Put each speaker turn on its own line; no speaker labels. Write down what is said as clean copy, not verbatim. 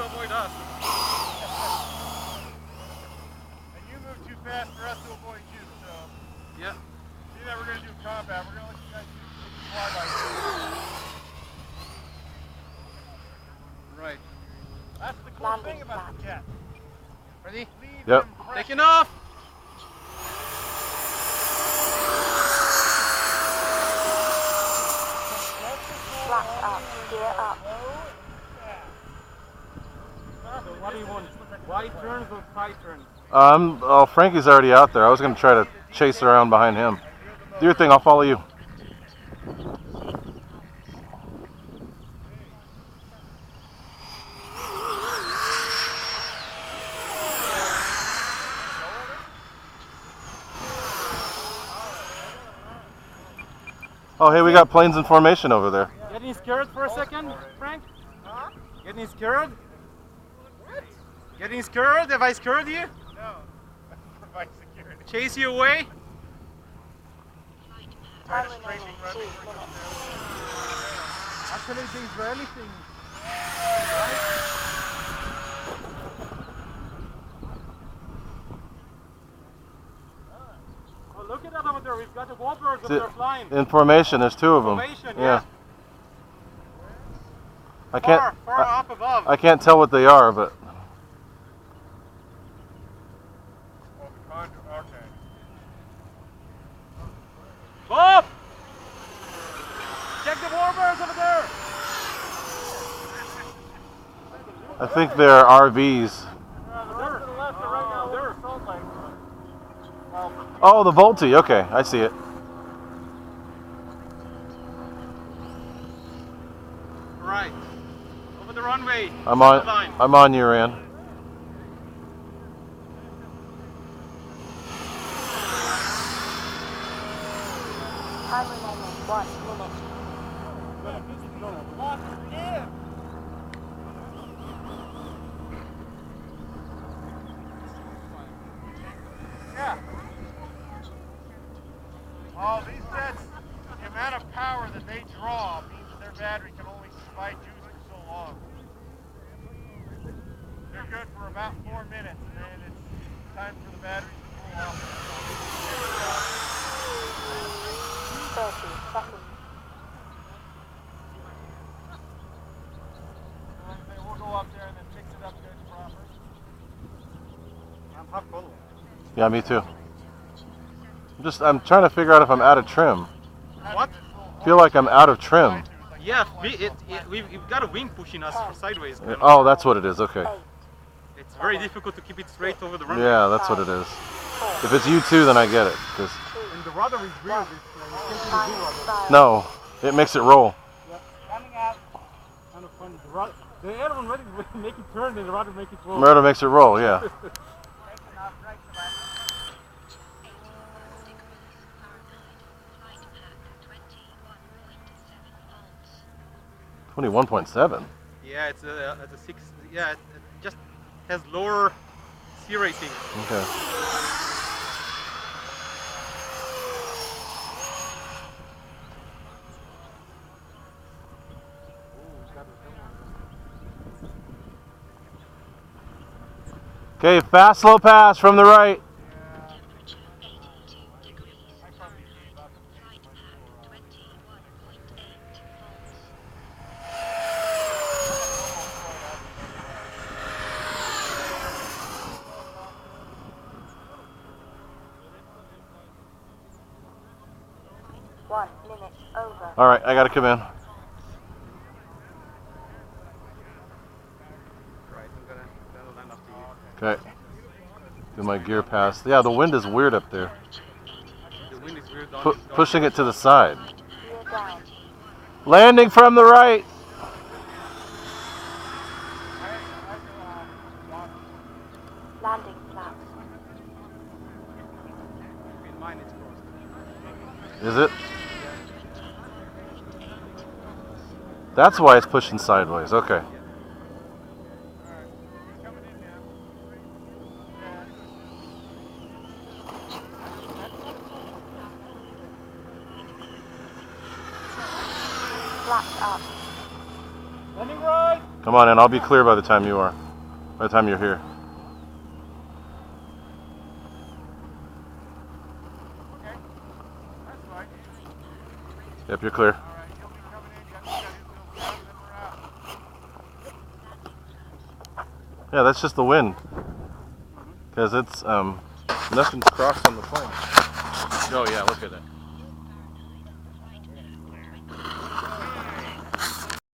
avoid us.
And you move too fast for us to avoid you, so.
Yeah.
See that we're going to do combat. We're going to let you guys fly by.
Right.
That's the cool thing about the jet.
Ready?
Yep.
Taking off!
Flaps up, gear up.
So what do you want? Wide turns or tight turns?
Oh, Frankie's already out there. I was going to try to chase around behind him. Do your thing, I'll follow you. Oh, hey, we got planes in formation over there.
Getting scared for a second, Frank?
Huh?
Getting scared?
What?
Getting scared? Have I scared you?
No. Provide security.
Chase you away?
Time remaining 2 minutes.
Actually, the Israeli thing. Oh, look at that over there. We've got the warbirds over there flying.
In formation, there's 2 of them.
Formation, yeah.
I can't.
Far up above.
I can't tell what they are, but.
Oh, the condor. Okay.
Bob! Check the warbirds over there!
I think they're RVs. Oh, the Volti. Okay, I see it.
Right. Over the runway.
I'm on you, Rand.
Time remaining 1 minute.
What if? Yeah. Oh, these sets, the amount of power that they draw means that their battery can only supply juice for so long. They're good for about 4 minutes, and then it's time for the batteries to cool off.
30 seconds.
We'll go up there and then fix it up good proper.
I'm half full.
Yeah, me too. I'm trying to figure out if I'm out of trim.
What?
Feel like I'm out of trim.
Yeah, we've got a wing pushing us sideways.
Oh, that's what it is. Okay.
It's very difficult to keep it straight over the runway.
Yeah, that's what it is. If it's U2, then I get it.
And the rudder is weird.
No, it makes it roll.
Coming out.
Kind of fun. The air one make it turn and the rudder make it roll.
Rudder makes it roll, yeah. 21.7.
Yeah, it's a 6. Yeah, it just has lower sea rating.
Okay. Okay, fast slow pass from the right.
Over.
All right, I gotta come in.
Right, I'm gonna land after you.
Okay. Do my gear pass. Yeah, the wind is weird up there.
The wind is weird.
Pushing it to the side.
Gear down.
Landing from the right.
Landing flaps.
Mine is crossed.
Is it? That's why it's pushing sideways. Okay.
Flaps up.
Landing right.
Come on in. I'll be clear by the time you are. By the time you're here.
Okay. That's fine.
Yep, you're clear.
All right, you'll be coming in. You got his wheels down, and then we're out.
Yeah, that's just the wind. Because it's nothing's crossed on the plane.
Oh yeah, look at that.